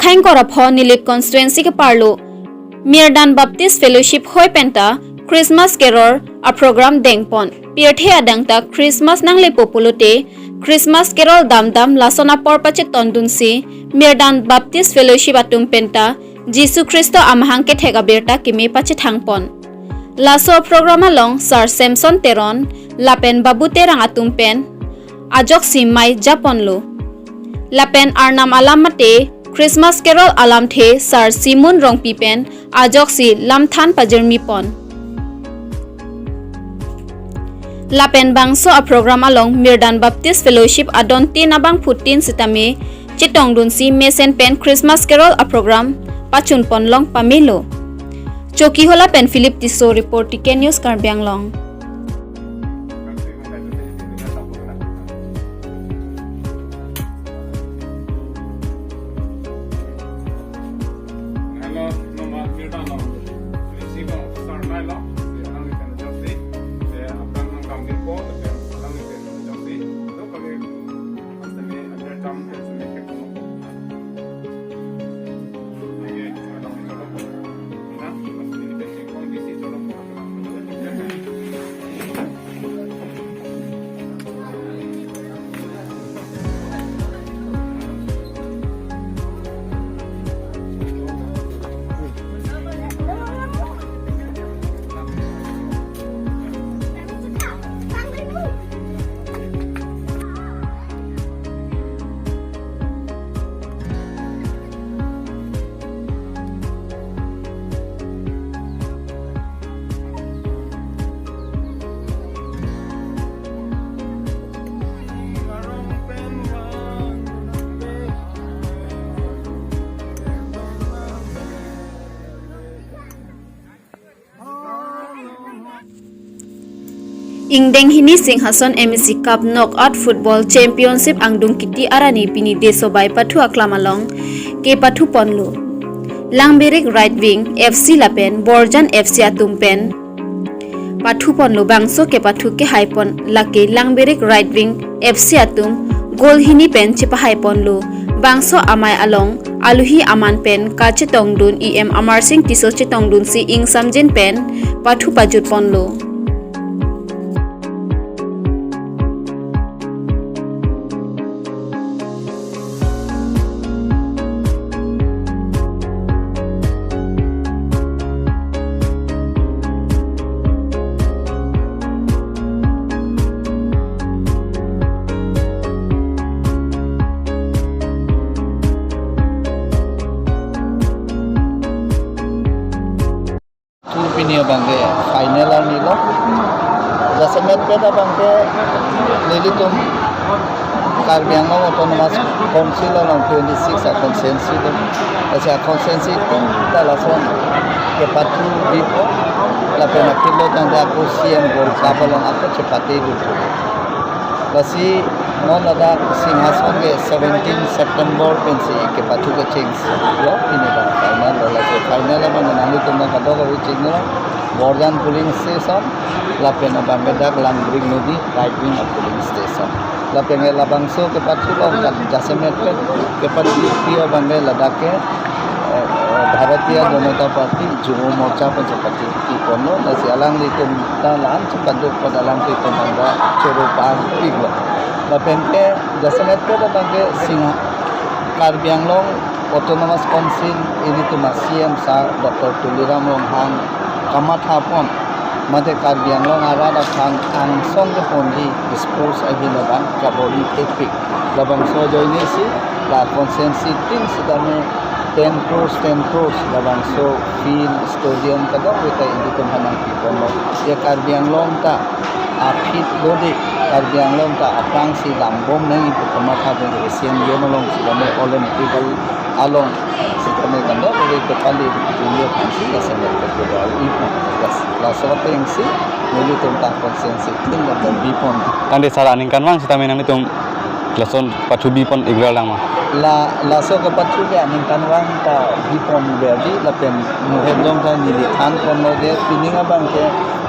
thank korapho nilip constituency ke parlo Mirdan Baptist Fellowship hoi penta Christmas Carol a program dengpon pirthe adangta Christmas nangle popolote Christmas Carol dam lasona porpache tondunsi Mirdan Baptist Fellowship atum penta Jisu Kristo amhang ke thega berta kimi pache thangpon laso program along Sir Samson Teron lapen babu terang atum pen ajok simai japonlo lapen arnam alamate Christmas Carol alam the Sir Simon Rongpi pen ajok si lamthan pajermi pon lapen bangso a program along Mirdan Baptist Fellowship adon tin abang putin sitame chitong dun si mesen pen Christmas Carol a program pachun pon long pamilo choki hola pen Philip Tiso report TK News Karbiang long Ingdeng hini Singhason MEC Cup Knockout Football Championship angdung kiti arani pini desobai pathu aklamalong ke pathu ponlo Langberik Right Wing FC lapen Borjan FC atumpen pathu ponlo bangso ke pathu ke haipon lake Langberik Right Wing FC atum gol hini pen chepa haiponlo bangso amai along aluhi aman pen kache tongdun EM Amar Singh Tiso che tongdun si ing samjin pen pathu pajut ponlo Pinio bangke final ar nilo jasemet peda bangke nilitum Karbiang Autonomous Council on 26 a consensi dum asa consensi tum dalason ke patu bipo la pena kilo tanda ko CM gol kapalong ako chepate dutu basi non ada Singhason ke 17 September pensi ke patu ke change lo ini ba final la final ba nanali tum na kado ko chingno Borjan polling station la pena Bambedak Langbring Nodi right wing of polling station la pena la bangso ke patu lo jasemet ke patu pio bangge ladake Bharatiya Janata Party Juhu Morcha Panchapati ki kono nasi alang litum talan cepanduk padalang ki pemanda corupan igla la pempe jasemet pe bangge Singha Karbiang Long Autonomous Council ini tu CM sa Dr. Tuliram Longhang kamat hapon mate Karbiang Long arada khang ang song ke pondi sports ahilaban kabori epic labang so joini si la consensi tin sidame 10 crores labang so field stadium kada kita indi tumhanang pipono ya Karbiang Long ta apit lodi Karbiang Long ta apang si lambom nang ipu kamat hapon Asian Game along sidame Olympic along sidame kada ori kepali dunia kansi nasemet kedua ipu la sorte yang si nili tumta konsensi tin dan bipon kan disaranin kan mang sidame nang itum lason patu bipon igla lang ma la so ke patu ya ning kanwang ta bipon berdi la pen muhedong ta nili than kono de pininga bang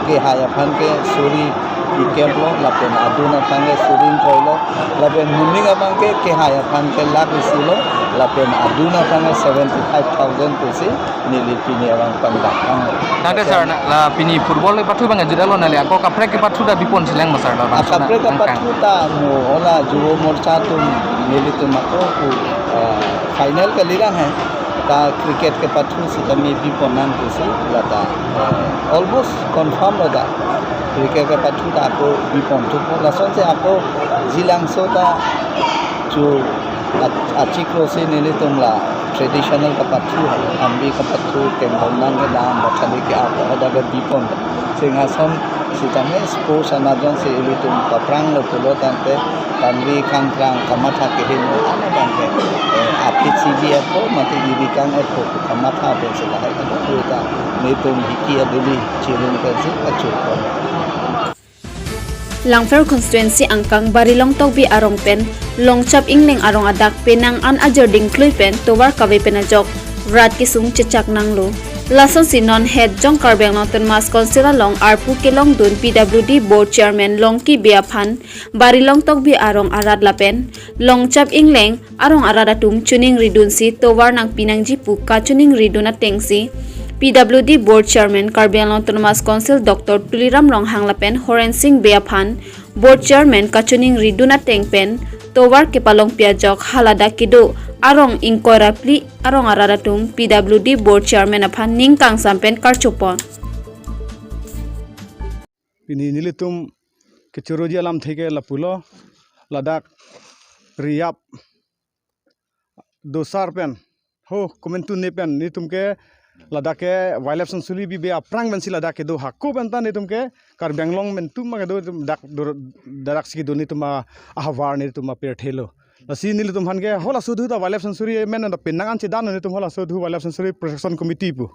ke haya phan ke suri tiket lo lapen aduna pange surin koilo lapen muning abangke ke haya panke lak isilo lapen aduna pange 75,000 kusi nili pini abang pandakang Nada sir la pini football le patu bang jeda lo nale ako kapre ke patu da bipon sileng masar da bang akapre ka patu ta mo ola juwo morcha tum nili tum ako final ka lirang hai ta cricket ke patu sita mi biponan kusi lata almost confirm ada cricket ke patu ta ako bipon tu lason se ako jilang so ta jo aci krosi nili tum la traditional ka patu ambi ka patu kembonan ke dam bathali ke apa ada ke bipon sehingga son sitame sports anajon se ili tum paprang lo pulo tante tanwi kangkrang kamatha ke hin ana tante apit cbf ko mate iri kang ko kamatha be se la hai ka puita ne tum hiki adili chirun ka ji achu ko Langfer constituency angkang barilong togbi arong pen longchap ingleng arong adak penang an ajording kluipen towar kawe penajok rat kisung chechak nanglo lason sinon head jong karbeng nonton mas konsila long arpu kelong dun pwd board chairman longki beaphan barilong togbi arong arad lapen longchap ingleng arong aradatum chuning ridun si towar nang pinangji pu ka chuning riduna tengsi PWD Board Chairman Karbi Anglong Autonomous Council Dr. Tuliram Ronghang Lapen Horen Singh Beaphan Board Chairman Kachuning Riduna Tengpen Towar Kepalong Piajok Halada Kido Arong Inkorapli Arong Aradatum PWD Board Chairman Aphan Ningkang Sampen Karchopon Ini nilitum kecuruji alam theke lapulo ladak riap dosar pen ho komentu ne pen nitum ke ladake wildlife sanctuary bi be aprang bensi ladake do hakko benta nitum ke kar benglong mentum ma do dak darak sigi do nitum ahwar nitum per thelo lasi nilitum han ke hola sudhu da wildlife sanctuary men da penang an chi dan nitum hola sudhu wildlife sanctuary protection committee pu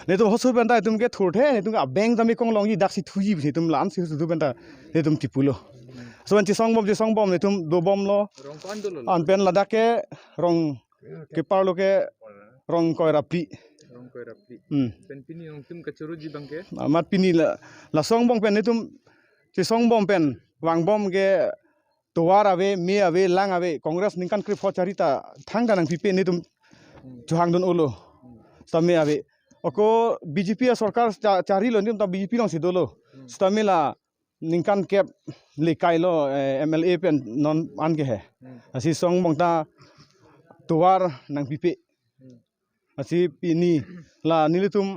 nitum hosu benta nitum ke thurthe nitum beng dami konglong yi dak si thuji nitum lan si sudhu benta nitum tipulo so anti songbom nitum do bom lo an pen ladake rong ke parlo ke rong koirapi pen pini yang tim kecuruji bangke amat pini la songbong pen nitum si songbom pen wangbom ke towar ave me ave lang ave congress ningkan krip charita thangda nang pipe nitum johang don ulo same ave oko bjp sarkar chari lo nitum ta bjp long sidolo stamila ningkan kep lekailo mla pen non ange he asi songbong ta towar nang pipe asi pini la nilitum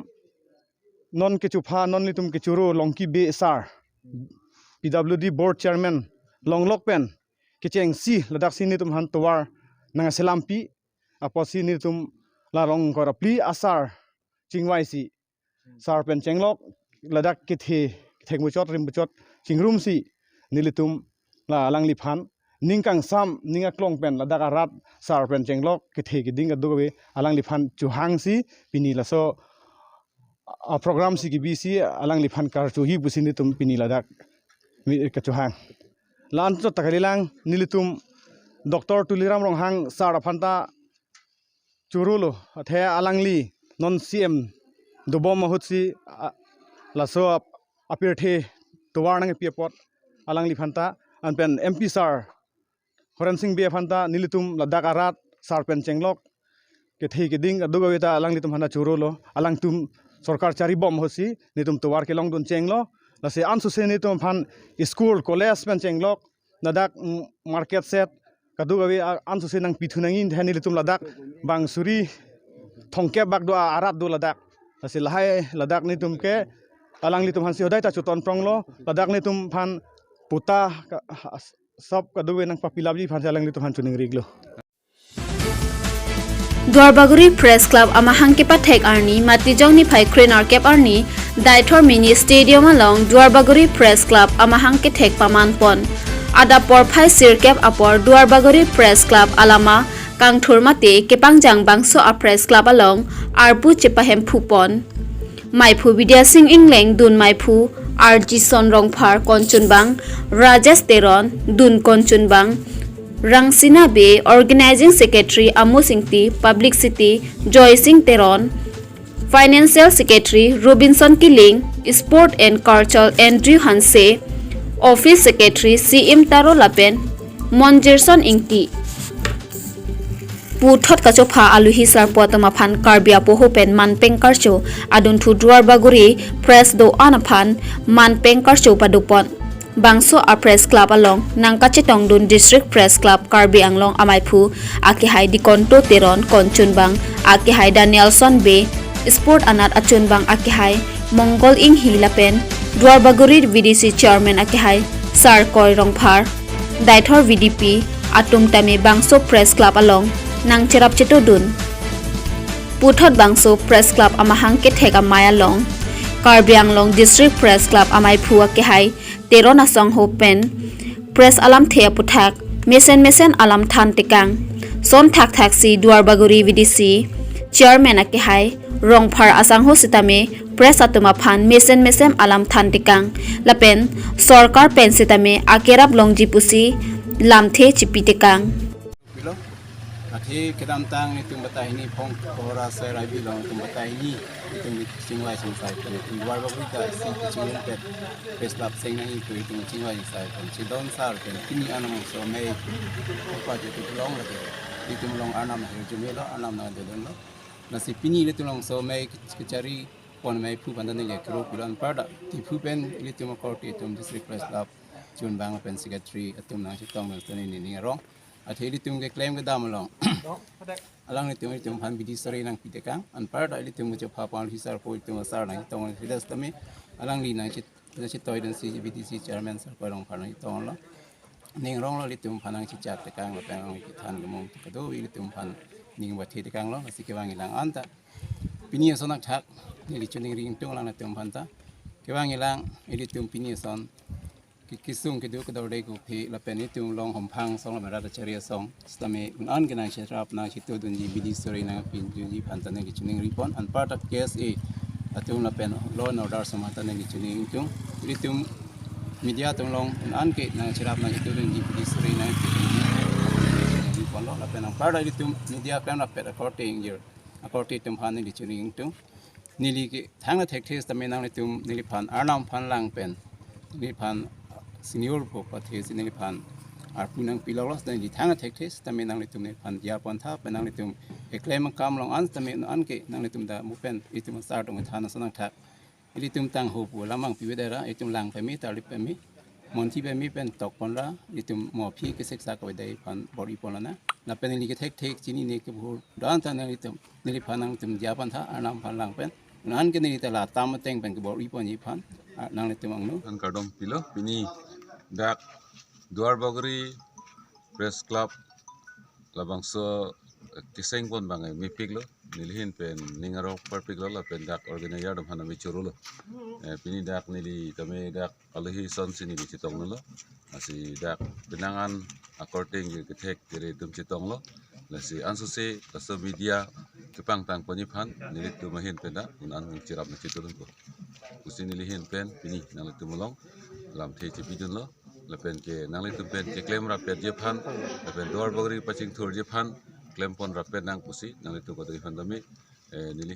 non kechupa non nilitum kechuro longki be sar pwd board chairman longlok pen kecheng si ladak si nitum han towar nang selampi aposi nitum la rong korapli asar chingwai si sar pen chenglok ladak kethe thekmuchot rimbuchot chingrum si nilitum la langli phan ningkang sam ninga klong pen ladak arat sar pen chenglok kethe giding aduwe alang liphan chuhang si pini laso a program si bc alang liphan kar chu hi busini tum pini ladak mi ka chuhang lan cho takalilang nilitum dr tuliram ronghang sar aphanta churulo the alangli non cm dobom mahutsi laso apirthe towarnang piapot alang liphanta anpen mp sar Horen Singh Beaphan nilitum ladak arat sarpen chenglok ke thei ke ding aduga weta alang litum hana churolo alang tum sarkar chari bom hosi nitum towar ke long dun chenglo lase ansu se nitum phan school college pen chenglok ladak market set kaduga we ansu se nang pithunangin dhani litum ladak bang suri thongke bak do arat do ladak lase lahai ladak nitum ke alang litum han si hodai ta chuton pronglo ladak nitum phan puta sab kaduwe nang papilabji phanjalang nitu hanchuning riglo Dwarbaguri Press Club amahang kepathek arni matijong ni phai krenar kep arni Daithor Mini Stadium along Dwarbaguri Press Club amahang kethek pamanpon adapor phai sirkep apor Dwarbaguri Press Club alama kangthur mate kepangjang bangso a Press Club along arpu chepahem phupon Maipu Vidya Singh Ingleng Dun Maipu RG Sonrongphar Konchunbang Rajesh Teron Dun Konchunbang Rangsina Be Organizing Secretary Amu Singti Publicity Joy Singh Teron Financial Secretary Robinson Kiling Sport and Culture Andrew Hanse Office Secretary CM Taro Lapen Monjerson Ingti Puthot kachopa aluhi sarpo tamaphan karbia pohopen manpeng karcho adun thu duar baguri press do anaphan manpeng karcho padupon bangso a press club along nangkachetong dun district press club karbi anglong amaiphu akihai dikonto teron konchunbang akihai Danielson Bay sport anat achunbang akihai Mongol ing hilapen duar baguri VDC chairman akihai Sarkoy Rongphar Daithor VDP atung tame bangso press club along nang cerap cetudun puthot bangso press club amahang ke thega maya long karbiang long district press club amai phua ke hai teron asong hopen press alam thea puthak mesen alam than tekang som thak si duar baguri VDC chairman ake hai rongphar asang ho sitame press atuma phan mesen alam than tekang lapen sarkar pen sitame akerap longji pusi lamthe chipi tekang Ati kedam tang itu batah ini pong kora saya rabi long itu batah ini itu singwai singsai itu luar berita si kecilin pet peslap sengna itu singwai singsai si don sar kini anam so mei apa jadi long lagi itu long anam itu melo anam na de don nasi pini itu long so mei kecari pon mei pu bandan ni kero bulan pada di pu pen itu mo korti itu district peslap Jun bang pen secretary itu nang si tong ni ni rong Ati ilitum ke claim ke dam long. Alang ilitum pan bidi sore nang pitekang. Anpar da ilitum ke papan hisar po ilitum asar nang itong hidas tami. Alang li nang chit toy dan si BDC chairman sar ko long pan itong lo. Ning rong lo ilitum panang cicak tekang lo pengang ikitan gemong kado ilitum pan ning bati tekang lo masih kewang ilang anta. Pini sonak thak ilitum ning ring tung lang ilitum panta. Kewang ilang ilitum pini son kisung kedua kedua degu pi lapen itu long hompang song lamera ceria song stame unan kena cerap na situ dunji bidi story na pin dunji pantan ngi chuning ripon an part of KSA atung lapen law and order samata ngi chuning itu media tung long unan ke na cerap na situ dunji bidi story na ripon lo lapen an part itu media pen lapet according year according to pan ngi chuning itu nili ke thang thek thes tame nang itu nili pan arnam pan lang pen nili pan senior po pati sini pan arpunang pilolos dan di tanga teknis tapi nang litum ni pan dia pon tha penang litum eklem kam long an tapi an ke nang litum da mupen itu masar dong thana sanang tha litum tang ho pu lamang pi wedara itu lang pemi talip pemi monti pemi pen tok pon la litum mo phi ke seksa ko dai pan body pon na na pen li ke tek chini ne ke bu dan ta nang litum ni panang tum dia pon tha anam pan lang pen nan ke ni ta la tam teng pen ke body pon ni pan nang litum ang no an kardom pilo pini dak duar bagri press club labang so kiseng pon bangai mipik lo nilihin pen ningaro perfect lo la pen dak organizer dam hana michuru lo pini dak nili tame dak alhi son sini di citong lo asi dak benangan according ke tek dire dum citong lo la si ansose kaso media kepang tang ponipan nilit dumahin pen dak unan cirap na citong ko usin nilihin pen pini nang tumulong lam the cipidun lo lepen ke nang litum pen ke claim rapet jepan lepen duar bagri pacing thur jepan claim pon rapet nang pusi nang litum ko dari pandemi nili